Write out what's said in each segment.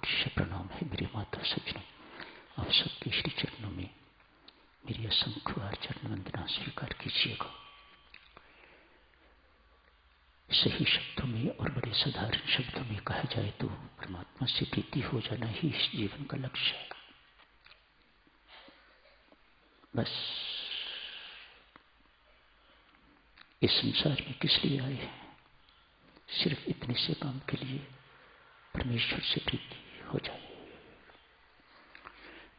लक्ष्य प्रणाम है मेरे माता सज्जनों। आप सबके श्री चरणों में मेरी असंख्य बार चरण वंदना स्वीकार कीजिएगा। सही शब्दों में और बड़े साधारण शब्दों में कहा जाए तो परमात्मा से प्रीति हो जाना ही इस जीवन का लक्ष्य है। बस इस संसार में किस लिए आए हैं? सिर्फ इतने से काम के लिए, परमेश्वर से प्रीति हो जाए।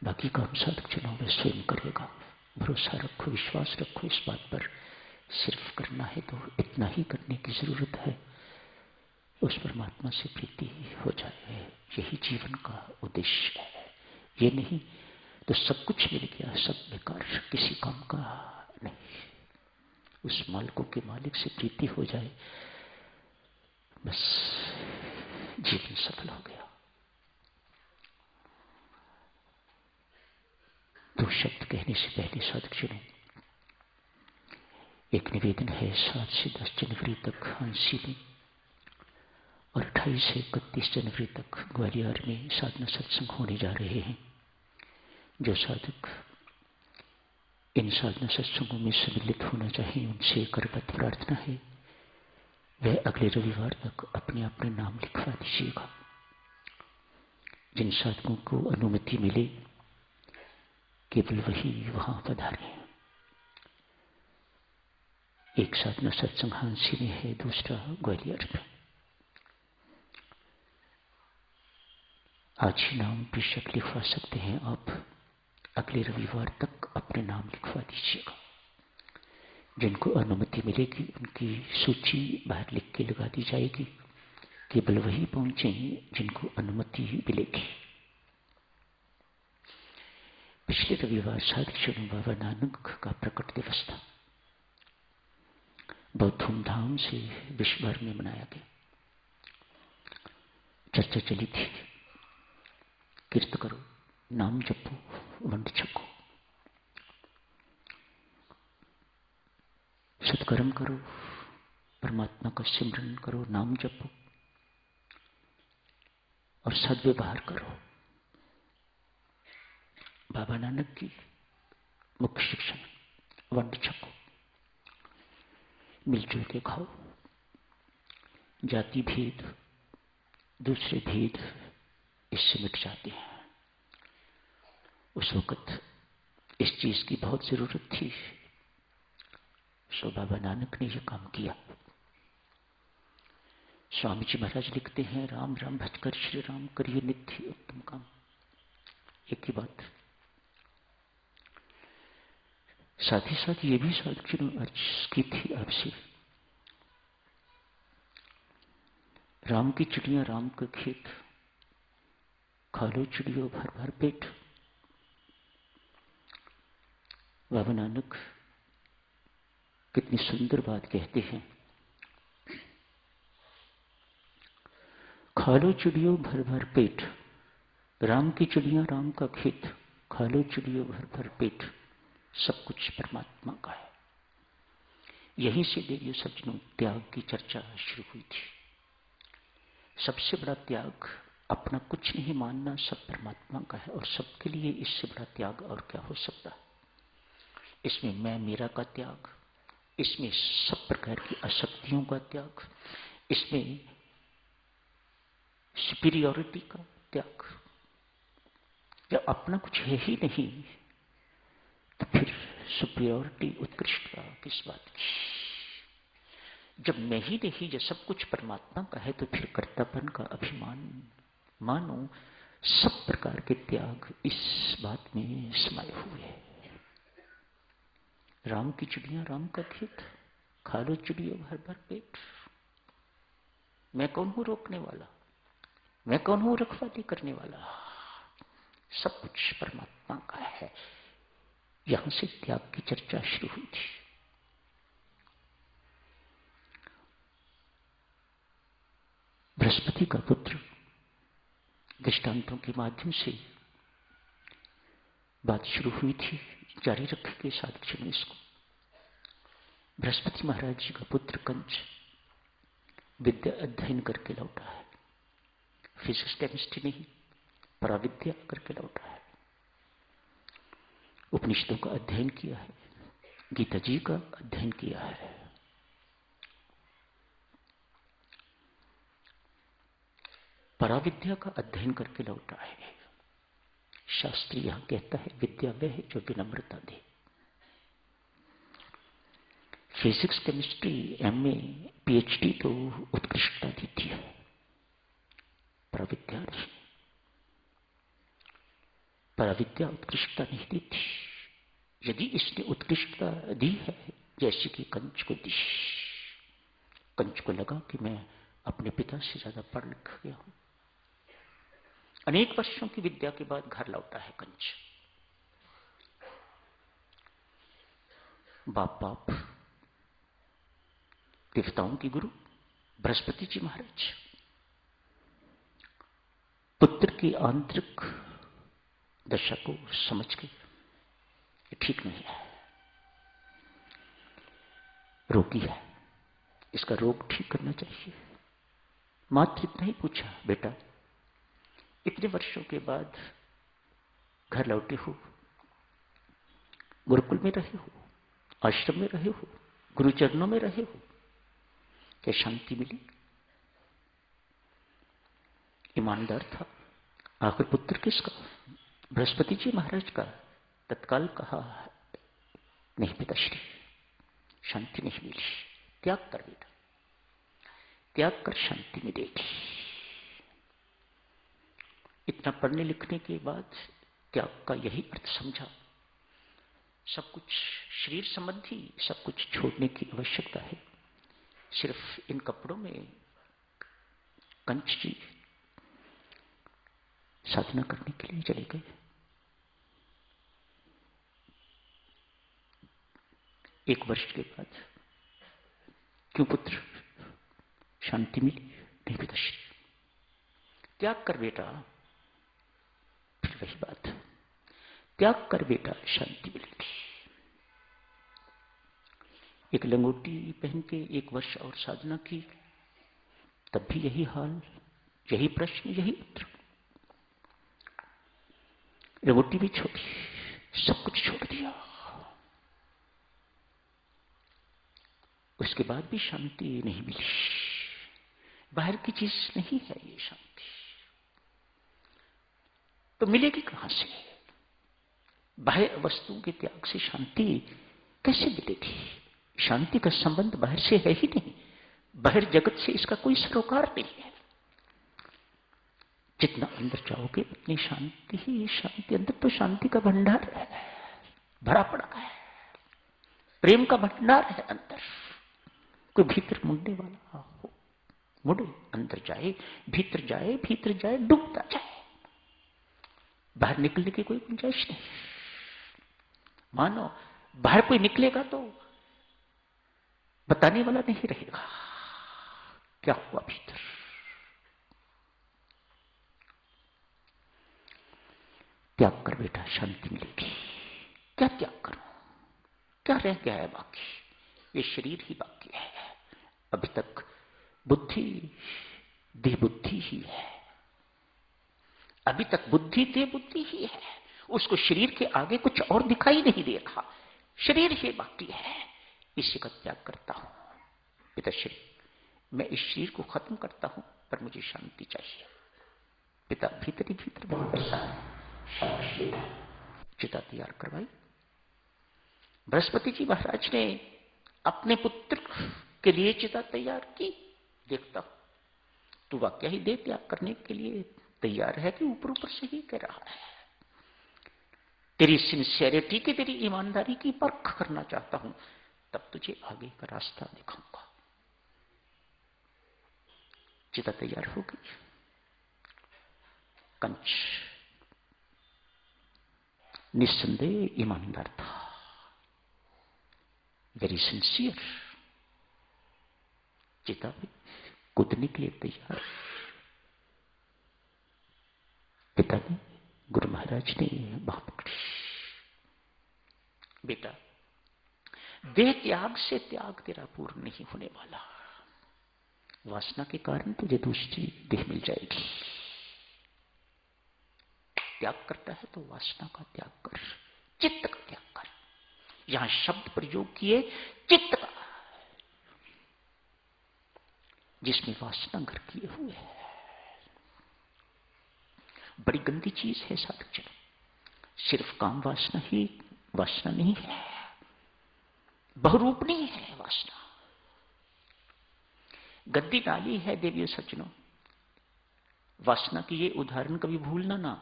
बाकी काम साधक चुनाव में स्वयं करेगा। भरोसा रखो, विश्वास रखो इस बात पर। सिर्फ करना है तो इतना ही करने की जरूरत है, उस परमात्मा से प्रीति हो जाए। यही जीवन का उद्देश्य है। ये नहीं तो सब कुछ मिल गया, सब बेकार, किसी काम का नहीं। उस मालिकों के मालिक से प्रीति हो जाए, बस जीवन सफल हो गया। दो शब्द कहने से पहले साधक जनों, एक निवेदन है। 7 से 10 जनवरी तक हांसी में और 28 से 31 जनवरी तक ग्वालियर में साधना सत्संग होने जा रहे हैं। जो साधक इन साधना सत्संगों में सम्मिलित होना चाहिए, उनसे करबद्ध प्रार्थना है वह अगले रविवार तक अपने अपने नाम लिखवा दीजिएगा। जिन साधकों को अनुमति मिले केवल वही वहां पधारे। एक साधना सत्संग हांसी में है, दूसरा ग्वालियर में। आज ही नाम बेशक लिखवा सकते हैं आप, अगले रविवार तक अपने नाम लिखवा दीजिएगा। जिनको अनुमति मिलेगी उनकी सूची बाहर लिख के लगा दी जाएगी। केवल वही पहुंचेंगे जिनको अनुमति मिलेगी। पिछले रविवार साधक बाबा नानक का प्रकट दिवस था। बहुत धूमधाम से विश्व भर में मनाया गया। चर्चा चली थी, कीर्त करो, नाम जपो, वंड छको, सत्कर्म करो, परमात्मा का सिमरन करो, नाम जपो और सद्व्यवहार करो। बाबा नानक की मुख्य शिक्षा, वंड छको, मिलजुल के खाओ। जाति भेद, दूसरे भेद इससे मिट जाते हैं। उस वक्त इस चीज की बहुत जरूरत थी, सो बाबा नानक ने यह काम किया। स्वामी जी महाराज लिखते हैं, राम राम भजकर श्री राम करिए नित्य उत्तम काम। एक ही बात। साथ ही साथ ये भी साधक ने अर्ज की थी आपसे, राम की चिड़िया राम का खेत, खा लो चिड़ियों भर भर पेट। बाबा नानक कितनी सुंदर बात कहते हैं, खा लो चिड़ियों भर भर पेट, राम की चिड़िया राम का खेत, खा लो चिड़ियों भर भर पेट, सब कुछ परमात्मा का है। यहीं से देवियों सज्जनों त्याग की चर्चा शुरू हुई थी। सबसे बड़ा त्याग अपना कुछ नहीं मानना, सब परमात्मा का है। और सबके लिए इससे बड़ा त्याग और क्या हो सकता है। इसमें मैं मेरा का त्याग, इसमें सब प्रकार की आसक्तियों का त्याग, इसमें सुपीरियरिटी का त्याग। जब अपना कुछ है ही नहीं तो फिर सुपीरियरिटी, उत्कृष्टता किस बात की। जब मैं ही नहीं, जब सब कुछ परमात्मा का है, तो फिर कर्तापन का अभिमान मानो। सब प्रकार के त्याग इस बात में समाये हुए हैं। राम की चिड़िया राम का खेत, खा लो चिड़ियों भर भर पेट। मैं कौन हूं रोकने वाला, मैं कौन हूं रखवाली करने वाला। सब कुछ परमात्मा का है। यहां से त्याग की चर्चा शुरू हुई थी। बृहस्पति का पुत्र दृष्टांतों के माध्यम से बात शुरू हुई थी, जारी रखेंगे साधक में इसको। बृहस्पति महाराज जी का पुत्र कंस विद्या अध्ययन करके लौटा है। फिजिक्स केमिस्ट्री नहीं, पराविद्या करके लौटा है, उपनिषदों का अध्ययन किया है, गीता जी का अध्ययन किया है, पराविद्या का अध्ययन करके लौटा है। शास्त्री यहां कहता है विद्या वह है जो विनम्रता दे। फिजिक्स, केमिस्ट्री, एमए, पीएचडी तो उत्कृष्टता देती है, पराविद्या नहीं। पराविद्या उत्कृष्टता नहीं देती। यदि इसने उत्कृष्टता दी है, जैसे कि कंच को दी, कंच को लगा कि मैं अपने पिता से ज्यादा पढ़ लिख गया हूं। अनेक वर्षों की विद्या के बाद घर लौटा है कंच। बाप देवताओं की गुरु बृहस्पति जी महाराज पुत्र की आंतरिक दशा को समझ के ये ठीक नहीं है, रोगी है, इसका रोग ठीक करना चाहिए। मात्र इतना ही पूछा, बेटा इतने वर्षों के बाद घर लौटे हो, गुरुकुल में रहे हो, आश्रम में रहे हो, गुरुचरणों में रहे हो, क्या शांति मिली? ईमानदार था। आखिर पुत्र किसका? बृहस्पति जी महाराज का। तत्काल कहा, नहीं पिताश्री, शांति नहीं मिली। त्याग कर बेटा, त्याग कर शांति मिलेगी। इतना पढ़ने लिखने के बाद त्याग का यही अर्थ समझा। सब कुछ शरीर संबंधी सब कुछ छोड़ने की आवश्यकता है। सिर्फ इन कपड़ों में कंच जी साधना करने के लिए चले गए। एक वर्ष के बाद क्यों पुत्र, शांति मिली? नहीं पिताश्री। त्याग कर बेटा, फिर वही बात, त्याग कर बेटा, शांति मिलेगी। एक लंगोटी पहन के एक वर्ष और साधना की, तब भी यही हाल, यही प्रश्न, यही उत्तर। लंगोटी भी छोड़ी, सब कुछ छोड़ दिया, उसके बाद भी शांति नहीं मिली। बाहर की चीज नहीं है ये शांति, तो मिलेगी कहां से? बाह्य वस्तुओं के त्याग से शांति कैसे मिलेगी? शांति का संबंध बाहर से है ही नहीं, बाहर जगत से इसका कोई सरोकार नहीं है। जितना अंदर जाओगे उतनी शांति ही शांति। अंदर तो शांति का भंडार है, भरा पड़ा है, प्रेम का भंडार है अंदर। कोई भीतर मुड़ने वाला हो, मुड़े, अंदर जाए, भीतर जाए, भीतर जाए, डूबता जाए, बाहर निकलने की कोई गुंजाइश नहीं। मानो बाहर कोई निकलेगा तो बताने वाला नहीं रहेगा क्या हुआ भीतर। त्याग कर बेटा, शांति मिलेगी। क्या त्याग करूं? क्या रह गया है बाकी? ये शरीर ही बाकी है। अभी तक बुद्धि, देह बुद्धि ही है। अभी तक बुद्धि देह बुद्धि ही है। उसको शरीर के आगे कुछ और दिखाई नहीं दे रहा, शरीर ही बाकी है। इसी का त्याग करता हूं पिताश्री। मैं इस शरीर को खत्म करता हूं, पर मुझे शांति चाहिए। पिता भीतर ही भीतर बैठा है, चिता तैयार करवाई। बृहस्पति जी महाराज ने अपने पुत्र के लिए चिता तैयार की। देखता हूं तू वाक्य ही दे त्याग करने के लिए तैयार है कि ऊपर ऊपर से ही कह रहा है। तेरी सिंसियरिटी की, तेरी ईमानदारी की परख करना चाहता हूं, तब तुझे आगे का रास्ता दिखाऊंगा। चिता तैयार हो गई। कंच निस्संदेह ईमानदार था, वेरी सिंसियर। चिता भी कूदने के लिए तैयार। पिता ने, गुरु महाराज ने बाह पकड़ी। बेटा, देह त्याग से त्याग तेरा पूर्ण नहीं होने वाला। वासना के कारण तुझे दूसरी देह मिल जाएगी। त्याग करता है तो वासना का त्याग कर, चित्त का त्याग कर। यहां शब्द प्रयोग किए चित्त का, जिसमें वासना घर किए हुए है। बड़ी गंदी चीज है साधक जन। सिर्फ काम वासना ही वासना नहीं है, बहुरूपणी है वासना। गंदी नाली है देवियों सज्जनों। वासना की ये उदाहरण कभी भूलना ना,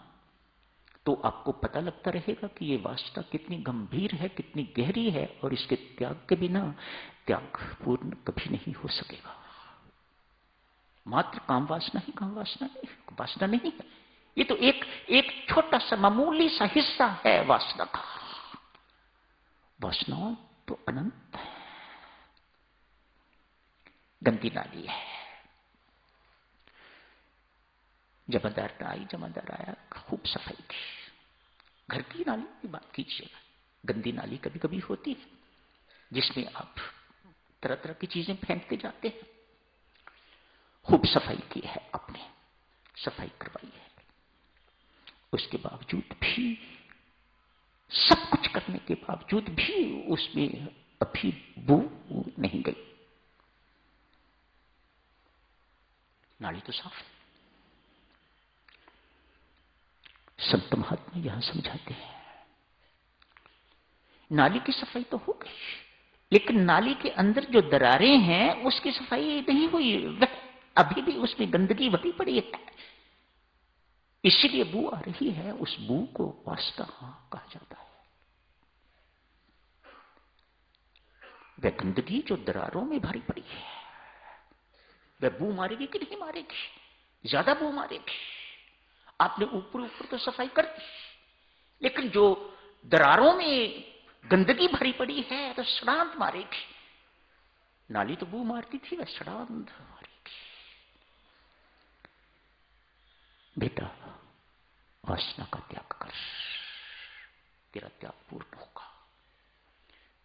तो आपको पता लगता रहेगा कि ये वासना कितनी गंभीर है, कितनी गहरी है, और इसके त्याग के बिना त्याग पूर्ण कभी नहीं हो सकेगा। मात्र काम वासना ही काम वासना नहीं है। ये तो एक छोटा सा मामूली सा हिस्सा है वासना का। वासना तो अनंत है, गंदी नाली है। जमादार आया, खूब सफाई की। घर की नाली की बात कीजिएगा, गंदी नाली कभी कभी होती है जिसमें आप तरह तरह की चीजें फेंकते जाते हैं। खूब सफाई की है आपने, सफाई करवाई है, उसके बावजूद भी, सब कुछ करने के बावजूद भी उसमें अभी बू नहीं गई। नाली तो साफ है। संत महात्मा यहां समझाते हैं, नाली की सफाई तो हो गई, लेकिन नाली के अंदर जो दरारें हैं उसकी सफाई नहीं हुई, वह अभी भी उसमें गंदगी भरी पड़ी है, इसीलिए बू आ रही है। उस बू को वासना कहा जाता है। वह गंदगी जो दरारों में भरी पड़ी है, वह बू मारेगी कि नहीं मारेगी? ज्यादा बू मारेगी। आपने ऊपर ऊपर तो सफाई कर दी, लेकिन जो दरारों में गंदगी भरी पड़ी है तो सड़ांत मारेगी। नाली तो बू मारती थी, वह सड़ांत मारेगी। बेटा, वासना का त्याग कर, तेरा त्याग पूर्ण होगा।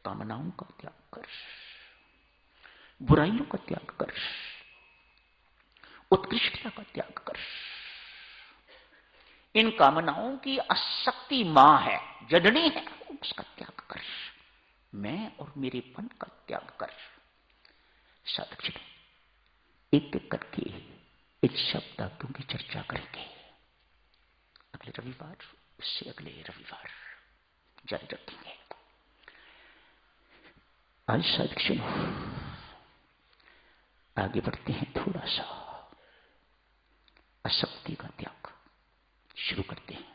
कामनाओं का त्याग कर, बुराइयों का त्याग कर, उत्कृष्टता का त्याग कर। इन कामनाओं की आसक्ति मां है, जडनी है, उसका त्याग कर। मैं और मेरेपन का त्याग कर। साधक जन, एक एक करके इन शब्दार्थों की चर्चा करेंगे अगले रविवार, उससे अगले रविवार जारी रखेंगे। आज साधक जन आगे बढ़ते हैं, थोड़ा सा आसक्ति का त्याग शुरू करते हैं।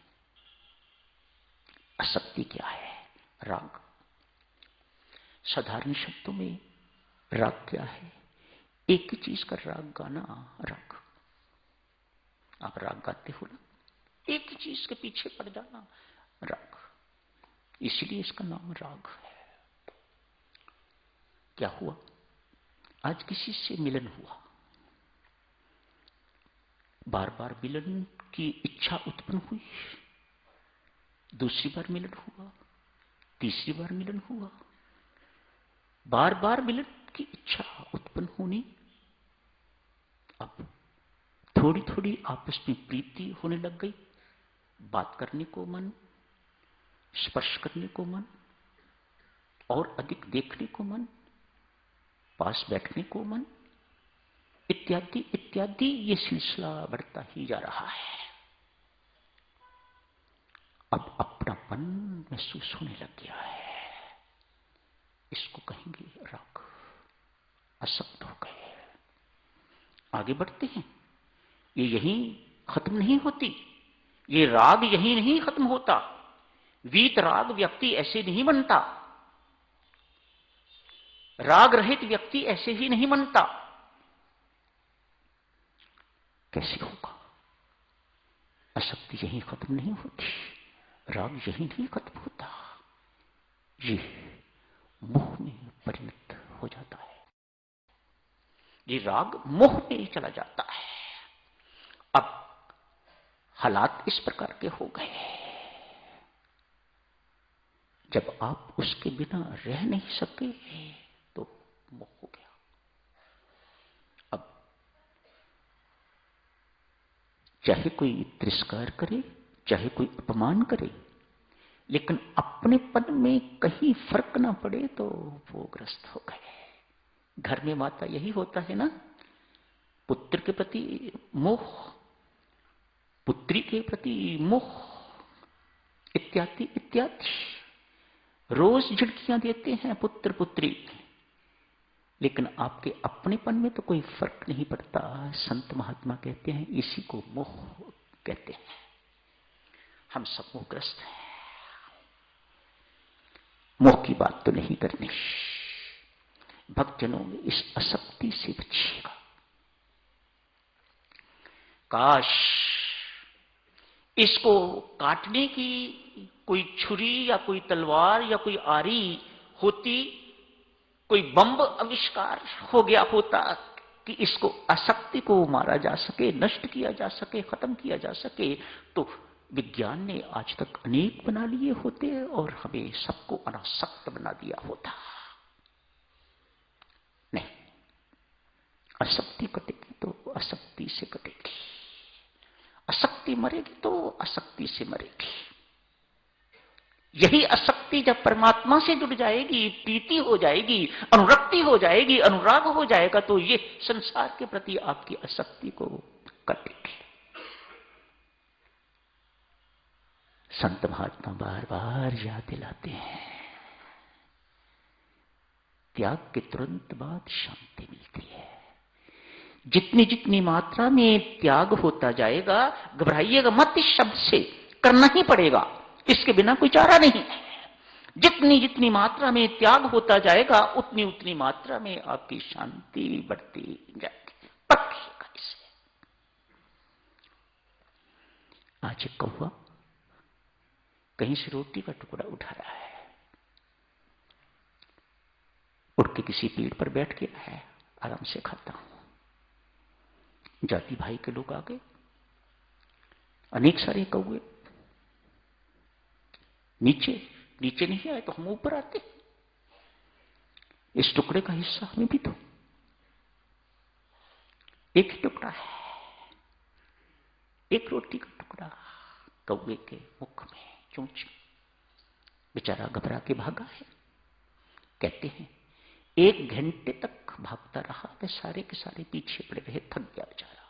आसक्ति क्या है? राग। साधारण शब्दों में राग क्या है? एक ही चीज का राग गाना। राग, आप राग गाते हो ना, एक ही चीज के पीछे पड़ जाना, राग। इसलिए इसका नाम राग है। क्या हुआ? आज किसी से मिलन हुआ, बार बार मिलन की इच्छा उत्पन्न हुई, दूसरी बार मिलन हुआ, तीसरी बार मिलन हुआ, बार बार मिलन की इच्छा उत्पन्न होनी। अब थोड़ी थोड़ी आपस में प्रीति होने लग गई, बात करने को मन, स्पर्श करने को मन, और अधिक देखने को मन, पास बैठने को मन, इत्यादि इत्यादि। ये सिलसिला बढ़ता ही जा रहा है। अब अपनापन महसूस होने लग गया है, इसको कहेंगे राग। आसक्त हो गए। आगे बढ़ते हैं। ये यहीं खत्म नहीं होती, ये राग यहीं नहीं खत्म होता। वीत राग व्यक्ति ऐसे नहीं बनता, राग रहित व्यक्ति ऐसे ही नहीं बनता। कैसे होगा? आसक्ति यहीं खत्म नहीं होती, राग यहीं नहीं खत्म होता, ये मोह में परिणत हो जाता है। ये राग मोह में चला जाता है। अब हालात इस प्रकार के हो गए, जब आप उसके बिना रह नहीं सके तो मोह हो गया। अब चाहे कोई तिरस्कार करे, चाहे कोई अपमान करे, लेकिन अपनेपन में कहीं फर्क ना पड़े तो वो ग्रस्त हो गए। घर में माता यही होता है ना, पुत्र के प्रति मोह, पुत्री के प्रति मोह, इत्यादि इत्यादि। रोज झिड़कियां देते हैं पुत्र पुत्री, लेकिन आपके अपनेपन में तो कोई फर्क नहीं पड़ता। संत महात्मा कहते हैं इसी को मोह कहते हैं। हम सब मोहग्रस्त हैं। मोह की बात तो नहीं करनी। भक्तजनों में इस आसक्ति से बचिएगा। काश इसको काटने की कोई छुरी या कोई तलवार या कोई आरी होती, कोई बम्ब आविष्कार हो गया होता कि इसको आसक्ति को मारा जा सके, नष्ट किया जा सके, खत्म किया जा सके, तो विज्ञान ने आज तक अनेक बना लिए होते और हमें सबको अनासक्त बना दिया होता। नहीं, आसक्ति कटेगी तो आसक्ति से कटेगी, आसक्ति मरेगी तो आसक्ति से मरेगी। यही आसक्ति जब परमात्मा से जुड़ जाएगी, प्रीति हो जाएगी, अनुरक्ति हो जाएगी, अनुराग हो जाएगा, तो ये संसार के प्रति आपकी आसक्ति को कटेगी। संत महात्मा बार बार याद दिलाते हैं, त्याग के तुरंत बाद शांति मिलती है। जितनी जितनी मात्रा में त्याग होता जाएगा, घबराइएगा मत, इस शब्द से करना ही पड़ेगा, इसके बिना कोई चारा नहीं। जितनी जितनी मात्रा में त्याग होता जाएगा, उतनी उतनी मात्रा में आपकी शांति बढ़ती जाएगी। पक्का इसे। आज एक कौवा कहीं से रोटी का टुकड़ा उठा रहा है, उठ के किसी पेड़ पर बैठ गया है, आराम से खाता हूं। जाति भाई के लोग आ गए, अनेक सारे कौवे। नीचे नीचे नहीं आए तो हम ऊपर आते, इस टुकड़े का हिस्सा हमें भी दो। एक ही टुकड़ा है, एक रोटी का टुकड़ा कौवे के मुख में, चोंच में। बेचारा घबरा के भागा है। कहते हैं 1 घंटे तक भागता रहा, वे सारे के सारे पीछे पड़े रहे, थक गया बेचारा।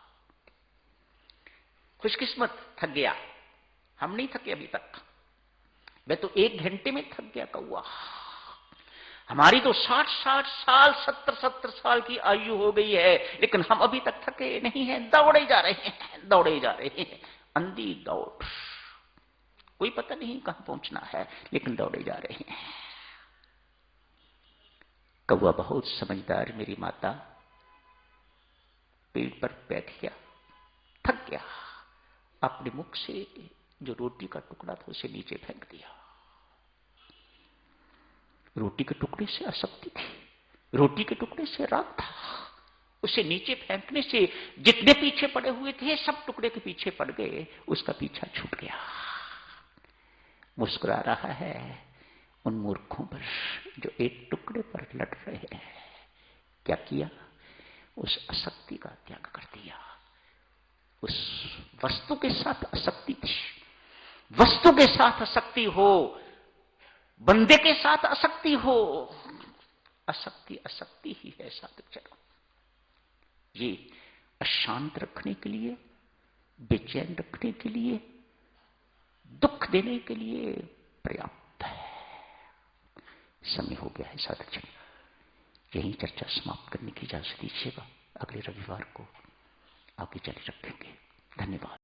खुशकिस्मत थक गया, हम नहीं थके अभी तक। वे तो 1 घंटे में थक गया कौवा। हमारी तो 60-60 साल 70-70 साल की आयु हो गई है, लेकिन हम अभी तक थके नहीं हैं, दौड़े जा रहे हैं, दौड़े जा रहे हैं, अंधी दौड़। कोई पता नहीं कहां पहुंचना है, लेकिन दौड़े जा रहे हैं। कौवा बहुत समझदार मेरी माता, पेड़ पर बैठ गया, थक गया, अपने मुख से जो रोटी का टुकड़ा था उसे नीचे फेंक दिया। रोटी के टुकड़े से आसक्ति थी, रोटी के टुकड़े से राग था। उसे नीचे फेंकने से जितने पीछे पड़े हुए थे सब टुकड़े के पीछे पड़ गए, उसका पीछा छूट गया। मुस्कुरा रहा है उन मूर्खों पर जो एक टुकड़े पर लड़ रहे हैं। क्या किया? उस आसक्ति का त्याग कर दिया। उस वस्तु के साथ आसक्ति थी, वस्तु के साथ आसक्ति हो, बंदे के साथ आसक्ति हो, आसक्ति आसक्ति ही है साधक जनों। ये अशांत रखने के लिए, बेचैन रखने के लिए, दुख देने के लिए पर्याप्त है। समय हो गया है साधक जन, यही चर्चा समाप्त करने की इजाजत दीजिएगा। अगले रविवार को आगे जारी रखेंगे। धन्यवाद।